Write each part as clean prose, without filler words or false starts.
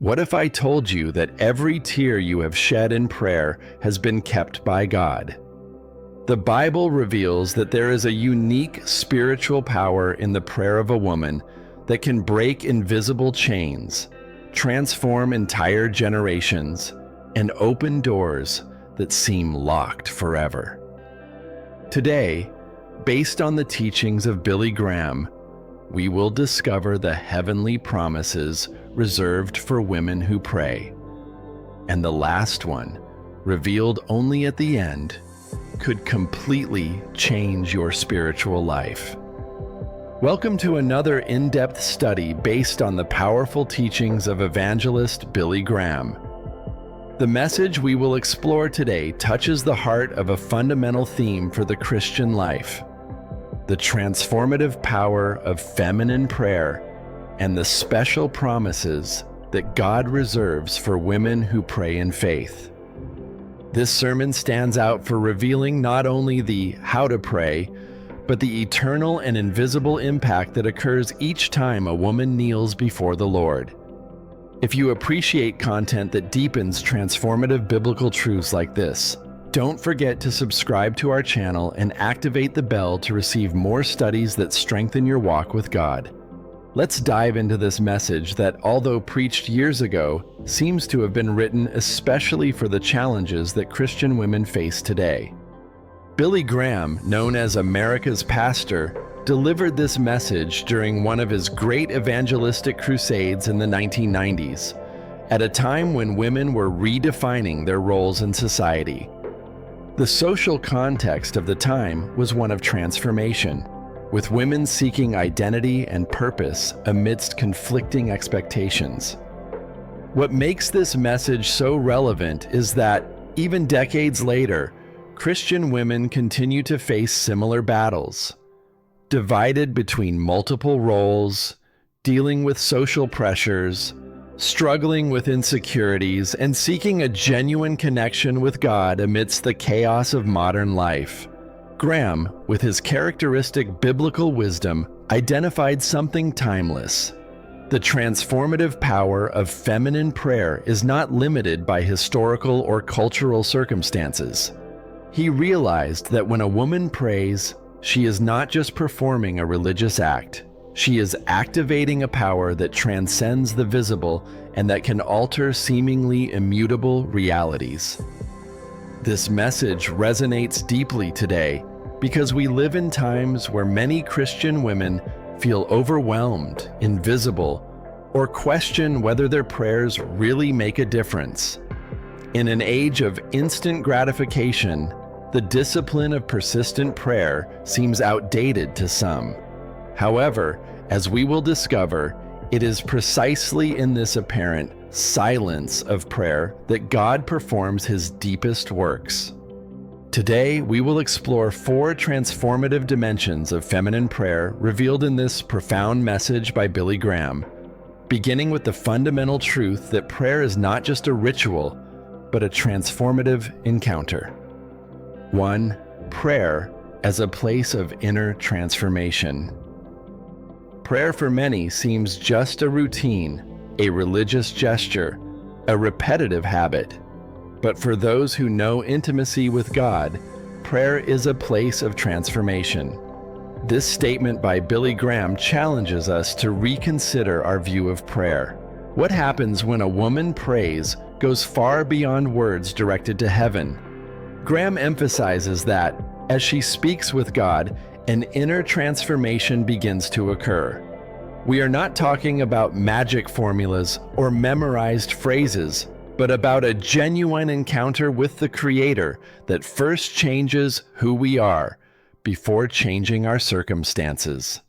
What if I told you that every tear you have shed in prayer has been kept by God? The Bible reveals that there is a unique spiritual power in the prayer of a woman that can break invisible chains, transform entire generations, and open doors that seem locked forever. Today, based on the teachings of Billy Graham, we will discover the heavenly promises reserved for women who pray. And the last one, revealed only at the end, could completely change your spiritual life. Welcome to another in-depth study based on the powerful teachings of evangelist Billy Graham. The message we will explore today touches the heart of a fundamental theme for the Christian life: the transformative power of feminine prayer and the special promises that God reserves for women who pray in faith. This sermon stands out for revealing not only the how to pray, but the eternal and invisible impact that occurs each time a woman kneels before the Lord. If you appreciate content that deepens transformative biblical truths like this, don't forget to subscribe to our channel and activate the bell to receive more studies that strengthen your walk with God. Let's dive into this message that, although preached years ago, seems to have been written especially for the challenges that Christian women face today. Billy Graham, known as America's pastor, delivered this message during one of his great evangelistic crusades in the 1990s, at a time when women were redefining their roles in society. The social context of the time was one of transformation, with women seeking identity and purpose amidst conflicting expectations. What makes this message so relevant is that, even decades later, Christian women continue to face similar battles, divided between multiple roles, dealing with social pressures, struggling with insecurities, and seeking a genuine connection with God amidst the chaos of modern life. Graham, with his characteristic biblical wisdom, identified something timeless. The transformative power of feminine prayer is not limited by historical or cultural circumstances. He realized that when a woman prays, she is not just performing a religious act. She is activating a power that transcends the visible and that can alter seemingly immutable realities. This message resonates deeply today because we live in times where many Christian women feel overwhelmed, invisible, or question whether their prayers really make a difference. In an age of instant gratification, the discipline of persistent prayer seems outdated to some. However, as we will discover, it is precisely in this apparent silence of prayer that God performs his deepest works. Today, we will explore 4 transformative dimensions of feminine prayer revealed in this profound message by Billy Graham, beginning with the fundamental truth that prayer is not just a ritual, but a transformative encounter. 1. Prayer as a place of inner transformation. Prayer for many seems just a routine, a religious gesture, a repetitive habit. But for those who know intimacy with God, prayer is a place of transformation. This statement by Billy Graham challenges us to reconsider our view of prayer. What happens when a woman prays goes far beyond words directed to heaven. Graham emphasizes that, as she speaks with God, an inner transformation begins to occur. We are not talking about magic formulas or memorized phrases, but about a genuine encounter with the Creator that first changes who we are before changing our circumstances.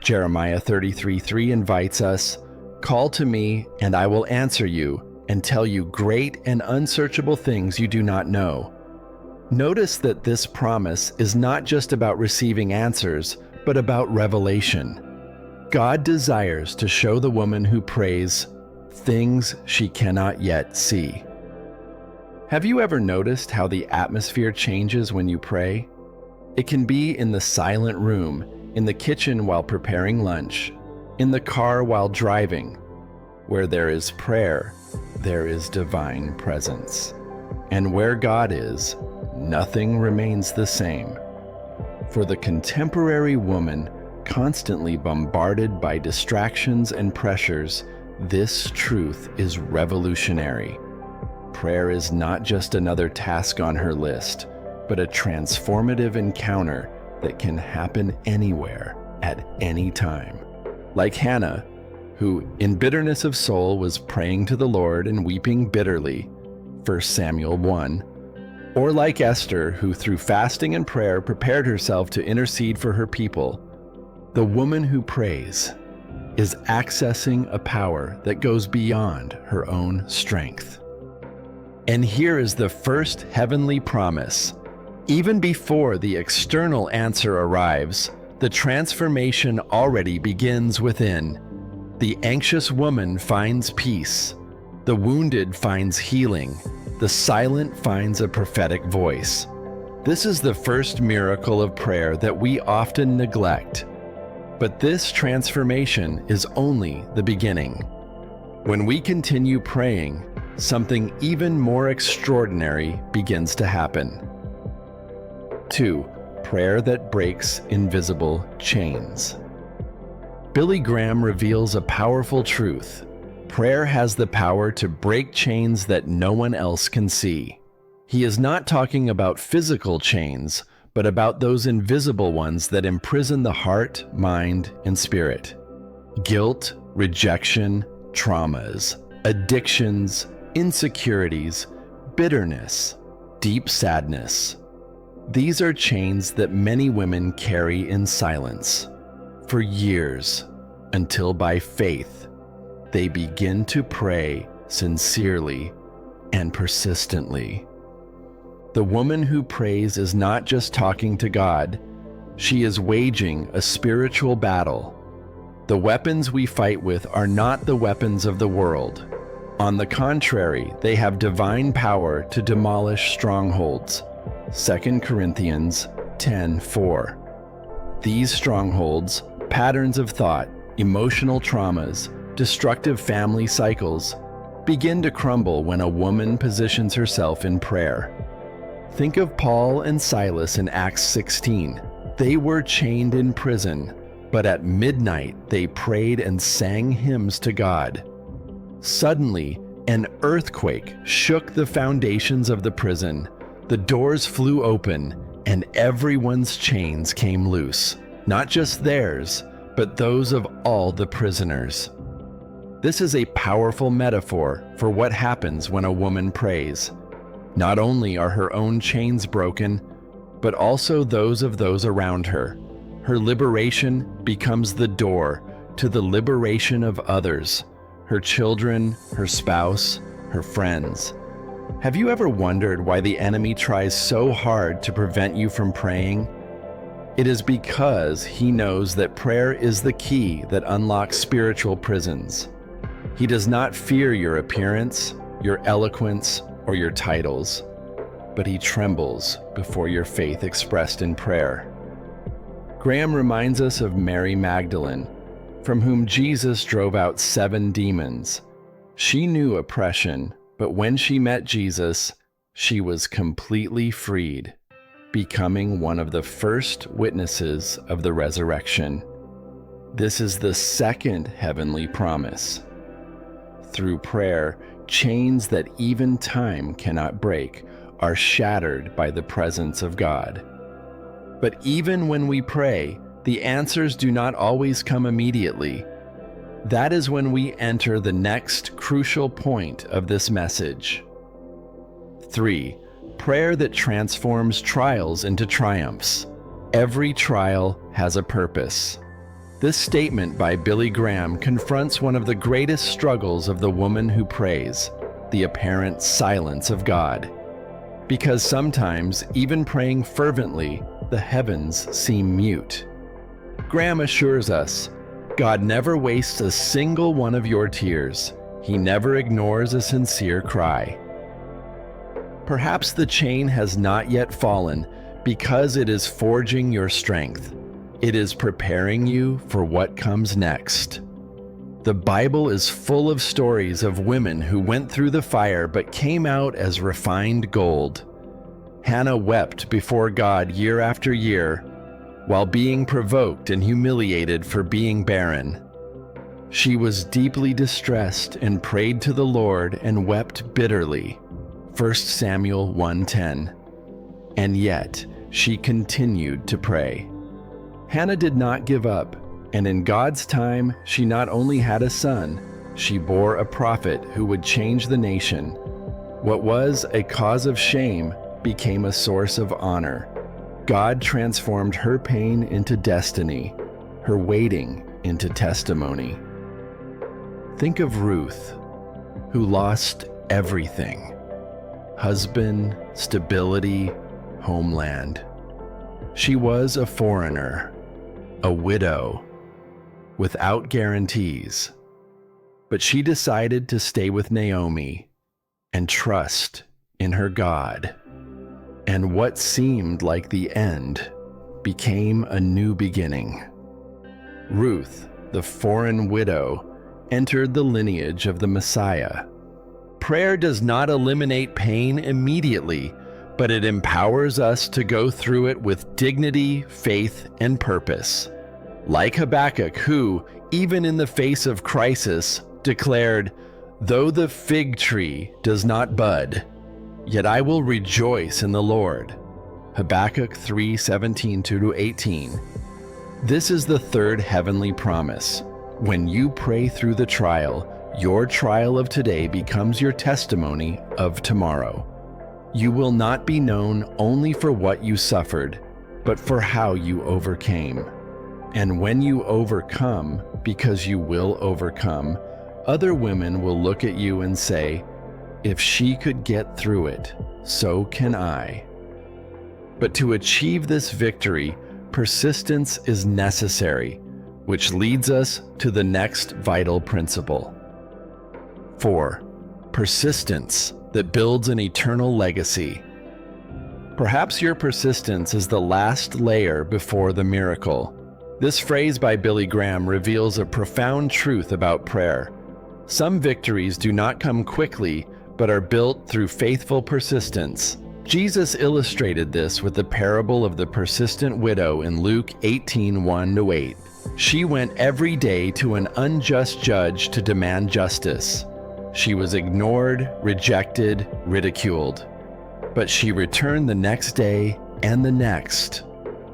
Jeremiah 33:3 invites us, "Call to me, and I will answer you, and tell you great and unsearchable things you do not know." Notice that this promise is not just about receiving answers, but about revelation. God desires to show the woman who prays things she cannot yet see. Have you ever noticed how the atmosphere changes when you pray? It can be in the silent room, in the kitchen while preparing lunch, in the car while driving, Where there is prayer, there is divine presence. And where God is, nothing remains the same. For the contemporary woman, constantly bombarded by distractions and pressures, this truth is revolutionary. Prayer is not just another task on her list, but a transformative encounter that can happen anywhere, at any time. Like Hannah, who in bitterness of soul was praying to the Lord and weeping bitterly, 1 Samuel 1, or like Esther, who through fasting and prayer prepared herself to intercede for her people, the woman who prays is accessing a power that goes beyond her own strength. And here is the first heavenly promise. Even before the external answer arrives, the transformation already begins within. The anxious woman finds peace. The wounded finds healing. The silent finds a prophetic voice. This is the first miracle of prayer that we often neglect. But this transformation is only the beginning. When we continue praying, something even more extraordinary begins to happen. 2. Prayer that breaks invisible chains. Billy Graham reveals a powerful truth. Prayer has the power to break chains that no one else can see. He is not talking about physical chains, but about those invisible ones that imprison the heart, mind, and spirit. Guilt, rejection, traumas, addictions, insecurities, bitterness, deep sadness. These are chains that many women carry in silence for years, until by faith they begin to pray sincerely and persistently. The woman who prays is not just talking to God, she is waging a spiritual battle. The weapons we fight with are not the weapons of the world. On the contrary, they have divine power to demolish strongholds. 2 Corinthians 10:4. These strongholds, patterns of thought, emotional traumas, destructive family cycles, begin to crumble when a woman positions herself in prayer. Think of Paul and Silas in Acts 16. They were chained in prison, but at midnight they prayed and sang hymns to God. Suddenly, an earthquake shook the foundations of the prison. The doors flew open, and everyone's chains came loose. Not just theirs, but those of all the prisoners. This is a powerful metaphor for what happens when a woman prays. Not only are her own chains broken, but also those of those around her. Her liberation becomes the door to the liberation of others, her children, her spouse, her friends. Have you ever wondered why the enemy tries so hard to prevent you from praying? It is because he knows that prayer is the key that unlocks spiritual prisons. He does not fear your appearance, your eloquence, or your titles, but he trembles before your faith expressed in prayer. Graham reminds us of Mary Magdalene, from whom Jesus drove out 7 demons. She knew oppression, but when she met Jesus, she was completely freed, becoming one of the first witnesses of the resurrection. This is the second heavenly promise. Through prayer, chains that even time cannot break are shattered by the presence of God. But even when we pray, the answers do not always come immediately. That is when we enter the next crucial point of this message. 3. Prayer that transforms trials into triumphs. Every trial has a purpose. This statement by Billy Graham confronts one of the greatest struggles of the woman who prays, the apparent silence of God. Because sometimes, even praying fervently, the heavens seem mute. Graham assures us, God never wastes a single one of your tears. He never ignores a sincere cry. Perhaps the chain has not yet fallen because it is forging your strength. It is preparing you for what comes next. The Bible is full of stories of women who went through the fire but came out as refined gold. Hannah wept before God year after year while being provoked and humiliated for being barren. She was deeply distressed and prayed to the Lord and wept bitterly. 1 Samuel 1:10. And yet she continued to pray. Hannah did not give up, and in God's time she not only had a son, she bore a prophet who would change the nation. What was a cause of shame became a source of honor. God transformed her pain into destiny, her waiting into testimony. Think of Ruth, who lost everything: husband, stability, homeland. She was a foreigner, a widow, without guarantees. But she decided to stay with Naomi and trust in her God. And what seemed like the end became a new beginning. Ruth, the foreign widow, entered the lineage of the Messiah. Prayer does not eliminate pain immediately, but it empowers us to go through it with dignity, faith, and purpose. Like Habakkuk, who, even in the face of crisis, declared, "Though the fig tree does not bud, yet I will rejoice in the Lord." Habakkuk 3:17-18. This is the third heavenly promise. When you pray through the trial, your trial of today becomes your testimony of tomorrow. You will not be known only for what you suffered, but for how you overcame. And when you overcome, because you will overcome, other women will look at you and say, "If she could get through it, so can I." But to achieve this victory, persistence is necessary, which leads us to the next vital principle. 4. Persistence that builds an eternal legacy. Perhaps your persistence is the last layer before the miracle. This phrase by Billy Graham reveals a profound truth about prayer. Some victories do not come quickly, but are built through faithful persistence. Jesus illustrated this with the parable of the persistent widow in Luke 18:1-8. She went every day to an unjust judge to demand justice. She was ignored, rejected, ridiculed. But she returned the next day and the next,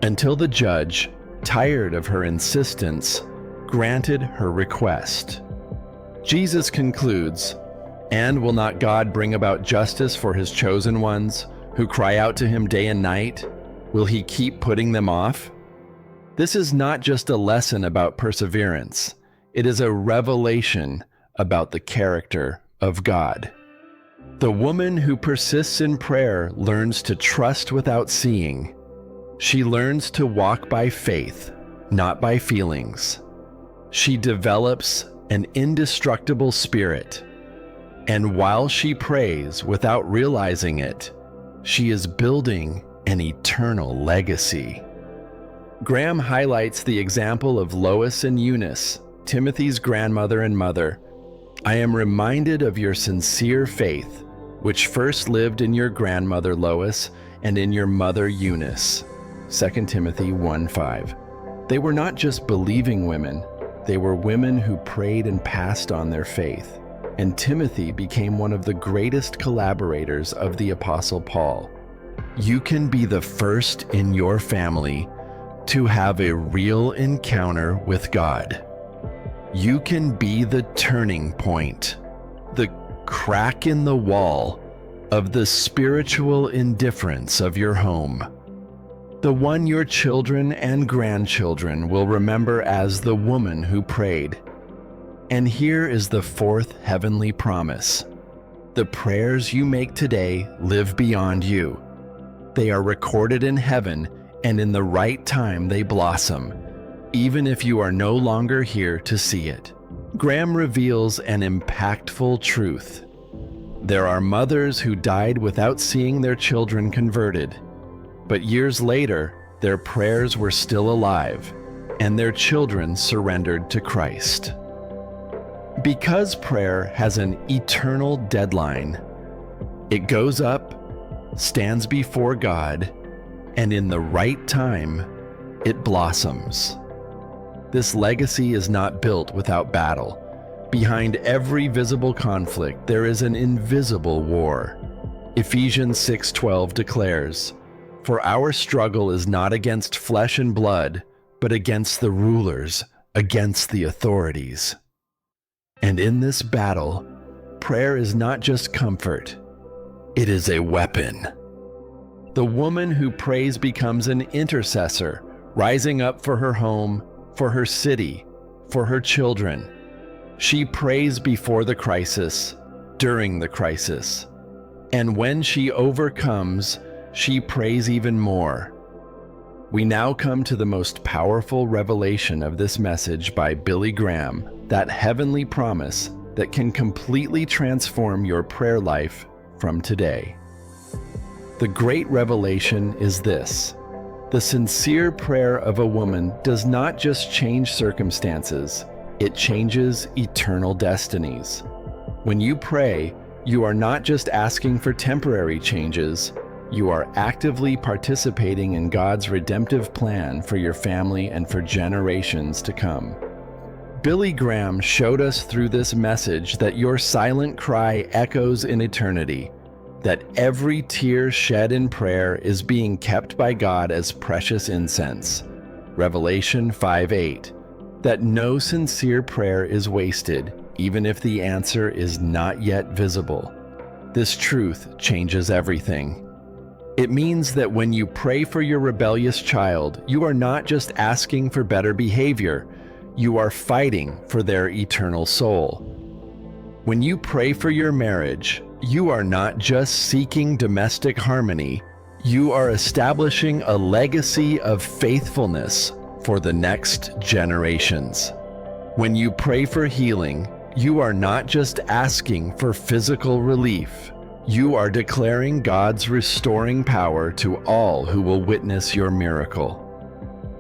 until the judge, tired of her insistence, granted her request. Jesus concludes, "And will not God bring about justice for his chosen ones, who cry out to him day and night? Will he keep putting them off?" This is not just a lesson about perseverance. It is a revelation about the character of God. The woman who persists in prayer learns to trust without seeing. She learns to walk by faith, not by feelings. She develops an indestructible spirit. And while she prays without realizing it, she is building an eternal legacy. Graham highlights the example of Lois and Eunice, Timothy's grandmother and mother. "I am reminded of your sincere faith, which first lived in your grandmother Lois and in your mother Eunice." 2 Timothy 1:5. They were not just believing women, they were women who prayed and passed on their faith. And Timothy became one of the greatest collaborators of the Apostle Paul. You can be the first in your family to have a real encounter with God. You can be the turning point, the crack in the wall of the spiritual indifference of your home, the one your children and grandchildren will remember as the woman who prayed. And here is the fourth heavenly promise. The prayers you make today live beyond you. They are recorded in heaven, and in the right time they blossom, even if you are no longer here to see it. Graham reveals an impactful truth. There are mothers who died without seeing their children converted, but years later, their prayers were still alive, and their children surrendered to Christ. Because prayer has an eternal deadline, it goes up, stands before God, and in the right time, it blossoms. This legacy is not built without battle. Behind every visible conflict, there is an invisible war. Ephesians 6:12 declares, "For our struggle is not against flesh and blood, but against the rulers, against the authorities." And in this battle, prayer is not just comfort, it is a weapon. The woman who prays becomes an intercessor, rising up for her home, for her city, for her children. She prays before the crisis, during the crisis. And when she overcomes, she prays even more. We now come to the most powerful revelation of this message by Billy Graham, that heavenly promise that can completely transform your prayer life from today. The great revelation is this: the sincere prayer of a woman does not just change circumstances, it changes eternal destinies. When you pray, you are not just asking for temporary changes, you are actively participating in God's redemptive plan for your family and for generations to come. Billy Graham showed us through this message that your silent cry echoes in eternity, that every tear shed in prayer is being kept by God as precious incense. Revelation 5:8, that no sincere prayer is wasted, even if the answer is not yet visible. This truth changes everything. It means that when you pray for your rebellious child, you are not just asking for better behavior, you are fighting for their eternal soul. When you pray for your marriage, you are not just seeking domestic harmony, you are establishing a legacy of faithfulness for the next generations. When you pray for healing, you are not just asking for physical relief, you are declaring God's restoring power to all who will witness your miracle.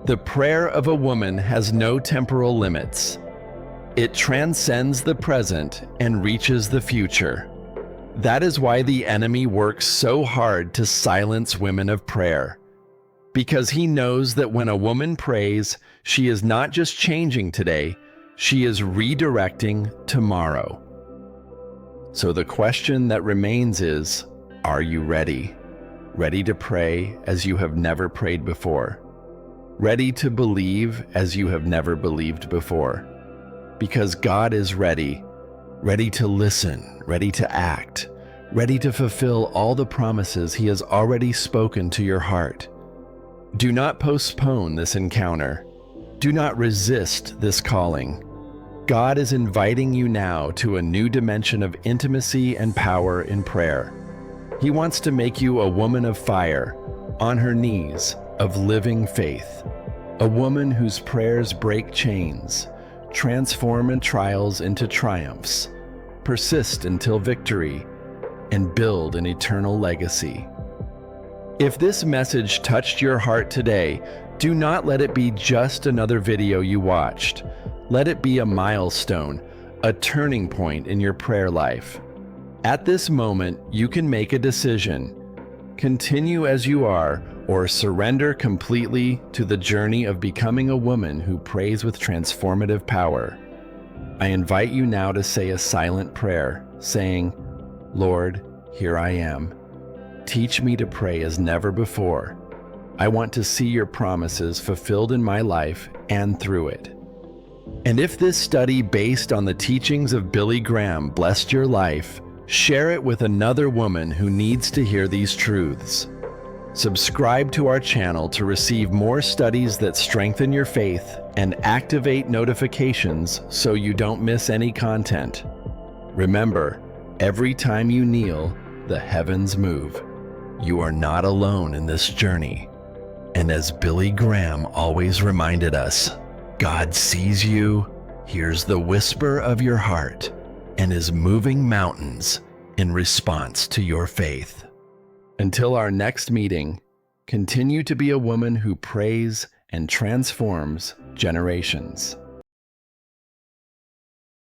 The prayer of a woman has no temporal limits. It transcends the present and reaches the future. That is why the enemy works so hard to silence women of prayer. Because he knows that when a woman prays, she is not just changing today, she is redirecting tomorrow. So the question that remains is, are you ready? Ready to pray as you have never prayed before? Ready to believe as you have never believed before? Because God is ready, ready to listen, ready to act, ready to fulfill all the promises He has already spoken to your heart. Do not postpone this encounter. Do not resist this calling. God is inviting you now to a new dimension of intimacy and power in prayer. He wants to make you a woman of fire, on her knees, of living faith. A woman whose prayers break chains, transform trials into triumphs, persist until victory, and build an eternal legacy. If this message touched your heart today, do not let it be just another video you watched. Let it be a milestone, a turning point in your prayer life. At this moment, you can make a decision. Continue as you are, or surrender completely to the journey of becoming a woman who prays with transformative power. I invite you now to say a silent prayer, saying, "Lord, here I am. Teach me to pray as never before. I want to see your promises fulfilled in my life and through it." And if this study based on the teachings of Billy Graham blessed your life, share it with another woman who needs to hear these truths. Subscribe to our channel to receive more studies that strengthen your faith and activate notifications so you don't miss any content. Remember, every time you kneel, the heavens move. You are not alone in this journey. And as Billy Graham always reminded us, God sees you, hears the whisper of your heart, and is moving mountains in response to your faith. Until our next meeting, continue to be a woman who prays and transforms generations.